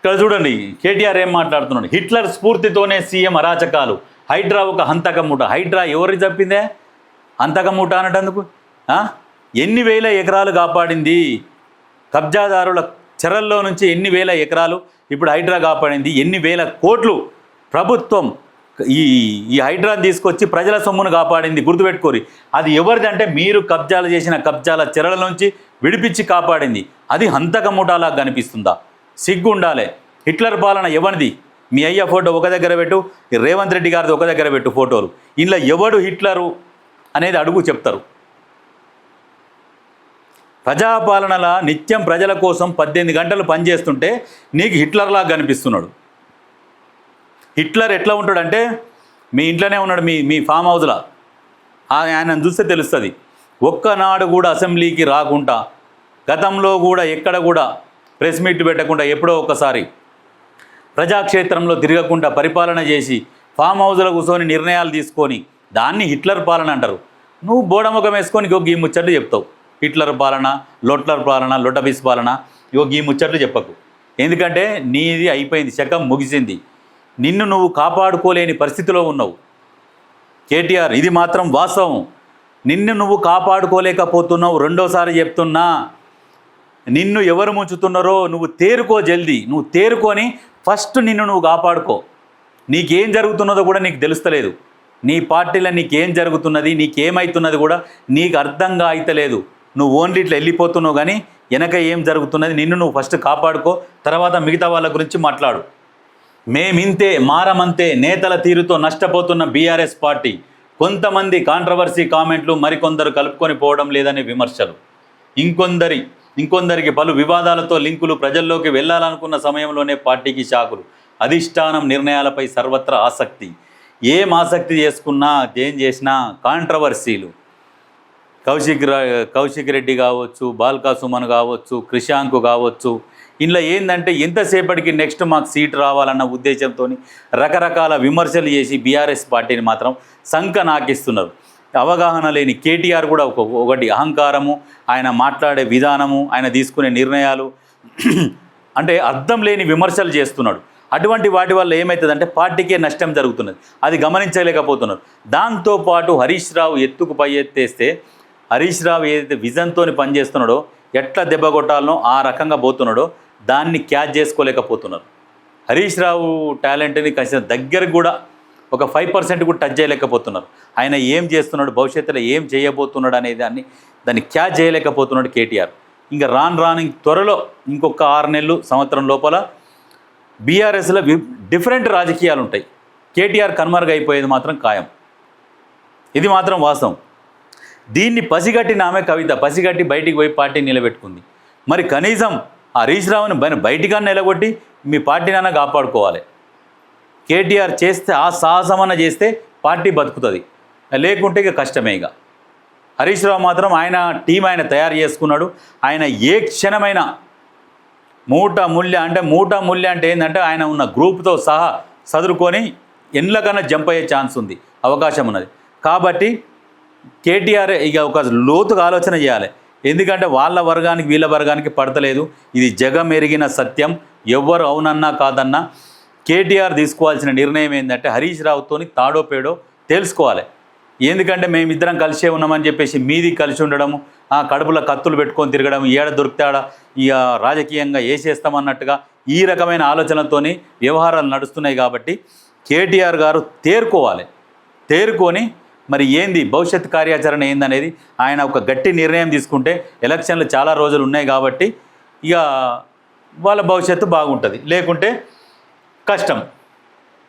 ఇక్కడ చూడండి కేటీఆర్ ఏం మాట్లాడుతున్నాడు. హిట్లర్ స్ఫూర్తితోనే సీఎం అరాచకాలు, హైడ్రా ఒక హంతక మూట. హైడ్రా ఎవరికి చెప్పిందే హంతక మూట అనటందుకు? ఎన్ని వేల ఎకరాలు కాపాడింది, కబ్జాదారుల చెరల్లో నుంచి ఎన్ని వేల ఎకరాలు ఇప్పుడు హైడ్రా కాపాడింది, ఎన్ని వేల కోట్లు ప్రభుత్వం ఈ హైడ్రాని తీసుకొచ్చి ప్రజల సొమ్మును కాపాడింది. గుర్తుపెట్టుకోరి, అది ఎవరిదంటే మీరు కబ్జాలు చేసిన కబ్జాల చెరల నుంచి విడిపించి కాపాడింది. అది హంతక మూటలా కనిపిస్తుందా? సిగ్గు ఉండాలి. హిట్లర్ పాలన ఎవరిది? మీ అయ్య ఫోటో ఒక దగ్గర పెట్టు, రేవంత్ రెడ్డి గారిది ఒక దగ్గర పెట్టు ఫోటోలు. ఇంట్లో ఎవడు హిట్లరు అనేది అడుగు చెప్తారు. ప్రజాపాలనలా నిత్యం ప్రజల కోసం 18 గంటలు పనిచేస్తుంటే నీకు హిట్లర్లాగా కనిపిస్తున్నాడు. హిట్లర్ ఎట్లా ఉంటాడంటే మీ ఇంట్లోనే ఉన్నాడు, మీ ఫామ్ హౌస్లో. ఆయనను చూస్తే తెలుస్తుంది. ఒక్కనాడు కూడా అసెంబ్లీకి రాకుండా, గతంలో కూడా ఎక్కడ కూడా ప్రెస్ మీట్ పెట్టకుండా, ఎప్పుడో ఒకసారి ప్రజాక్షేత్రంలో తిరగకుండా పరిపాలన చేసి ఫామ్ హౌస్లో కూర్చొని నిర్ణయాలు తీసుకొని దాన్ని హిట్లర్ పాలన అంటారు. నువ్వు బోడముఖం వేసుకొని ఈ ముచ్చట్లు చెప్తావు. హిట్లర్ పాలన, లొట్లర్ పాలన, లొట్టబీస్ పాలన, ఈ ముచ్చట్లు చెప్పకు. ఎందుకంటే నీది అయిపోయింది, శకం ముగిసింది. నిన్ను నువ్వు కాపాడుకోలేని పరిస్థితిలో ఉన్నావు కేటీఆర్. ఇది మాత్రం వాస్తవం. నిన్ను నువ్వు కాపాడుకోలేకపోతున్నావు. రెండోసారి చెప్తున్నా, నిన్ను ఎవరు ముంచుతున్నారో నువ్వు తేరుకో. జల్దీ నువ్వు తేరుకొని ఫస్ట్ నిన్ను నువ్వు కాపాడుకో. నీకేం జరుగుతున్నదో కూడా నీకు తెలుస్తలేదు. నీ పార్టీలో నీకేం జరుగుతున్నది, నీకేమవుతున్నది కూడా నీకు అర్థంగా అయితలేదు. నువ్వు ఓన్లీ ఇట్లా వెళ్ళిపోతున్నావు, కానీ వెనక ఏం జరుగుతున్నది నిన్ను నువ్వు ఫస్ట్ కాపాడుకో. తర్వాత మిగతా వాళ్ళ గురించి మాట్లాడు. మేమింతే మారమంతే నేతల తీరుతో నష్టపోతున్న బీఆర్ఎస్ పార్టీ. కొంతమంది కాంట్రవర్సీ కామెంట్లు, మరికొందరు కలుపుకొని పోవడం లేదనే విమర్శలు, ఇంకొందరికి పలు వివాదాలతో లింకులు, ప్రజల్లోకి వెళ్ళాలనుకున్న సమయంలోనే పార్టీకి షాకులు, అధిష్టానం నిర్ణయాలపై సర్వత్రా ఆసక్తి. ఏం ఆసక్తి చేసుకున్నా, ఏం చేసినా కాంట్రవర్సీలు. కౌశిక్ రెడ్డి కావచ్చు, బాల్కా సుమన్ కావచ్చు, క్రిషాంక్ కావచ్చు. ఇందులో ఏంటంటే ఎంతసేపటికి నెక్స్ట్ మాకు సీట్ రావాలన్న ఉద్దేశంతో రకరకాల విమర్శలు చేసి బీఆర్ఎస్ పార్టీని మాత్రం సంక నాకిస్తున్నారు. అవగాహన లేని కేటీఆర్ కూడా ఒకటి అహంకారము, ఆయన మాట్లాడే విధానము, ఆయన తీసుకునే నిర్ణయాలు అంటే అర్థం లేని విమర్శలు చేస్తున్నాడు. అటువంటి వాటి వల్ల ఏమవుతుందంటే పార్టీకే నష్టం జరుగుతున్నది. అది గమనించలేకపోతున్నారు. దాంతోపాటు హరీష్ రావు ఎత్తుకు పై ఎత్తేస్తే, హరీష్ రావు ఏదైతే విజన్తో పనిచేస్తున్నాడో, ఎట్లా దెబ్బ కొట్టాలనో ఆ రకంగా పోతున్నాడో దాన్ని క్యాచ్ చేసుకోలేకపోతున్నారు. హరీష్ రావు టాలెంట్ని ఖచ్చితంగా దగ్గరకు కూడా ఒక 5% కూడా టచ్ చేయలేకపోతున్నారు. ఆయన ఏం చేస్తున్నాడు, భవిష్యత్తులో ఏం చేయబోతున్నాడు అనే దాన్ని క్యాచ్ చేయలేకపోతున్నాడు కేటీఆర్. ఇంకా రాను త్వరలో ఇంకొక 6 నెలలు, సంవత్సరం లోపల బీఆర్ఎస్లో డిఫరెంట్ రాజకీయాలు ఉంటాయి. కేటీఆర్ కనుమరుగైపోయేది మాత్రం ఖాయం. ఇది మాత్రం వాస్తవం. దీన్ని పసిగట్టిన ఆమె కవిత పసిగట్టి బయటికి పోయి పార్టీని నిలబెట్టుకుంది. మరి కనీసం ఆ హరీష్ రావుని బయటికన్నా నిలగొట్టి మీ పార్టీనన్నా కాపాడుకోవాలి. కేటీఆర్ చేస్తే ఆ సాహసమన్న చేస్తే పార్టీ బతుకుతుంది, లేకుంటే ఇక కష్టమే. ఇక హరీష్ రావు మాత్రం ఆయన టీం ఆయన తయారు చేసుకున్నాడు. ఆయన ఏ క్షణమైన మూట ముల్య అంటే ఏంటంటే ఆయన ఉన్న గ్రూప్తో సహా చదువుకొని ఎండ్లకన్నా జంప్ అయ్యే ఛాన్స్ ఉంది, అవకాశం ఉన్నది. కాబట్టి కేటీఆర్ ఇక ఒక లోతుగా ఆలోచన చేయాలి. ఎందుకంటే వాళ్ళ వర్గానికి వీళ్ళ వర్గానికి పడతలేదు. ఇది జగం ఎరిగిన సత్యం. ఎవ్వరు అవునన్నా కాదన్నా కేటీఆర్ తీసుకోవాల్సిన నిర్ణయం ఏంటంటే హరీష్ రావుతో తాడో పేడో తెలుసుకోవాలి. ఎందుకంటే మేమిద్దరం కలిసే ఉన్నామని చెప్పేసి మీది కలిసి ఉండడము, ఆ కడుపులో కత్తులు పెట్టుకొని తిరగడం, ఏడ దొరికితాడా ఇక రాజకీయంగా వేసేస్తామన్నట్టుగా ఈ రకమైన ఆలోచనలతోని వ్యవహారాలు నడుస్తున్నాయి. కాబట్టి కేటీఆర్ గారు తేరుకొని మరి ఏంది భవిష్యత్ కార్యాచరణ ఏందనేది ఆయన ఒక గట్టి నిర్ణయం తీసుకుంటే, ఎలక్షన్లు చాలా రోజులు ఉన్నాయి కాబట్టి ఇక వాళ్ళ భవిష్యత్తు బాగుంటుంది, లేకుంటే కష్టం.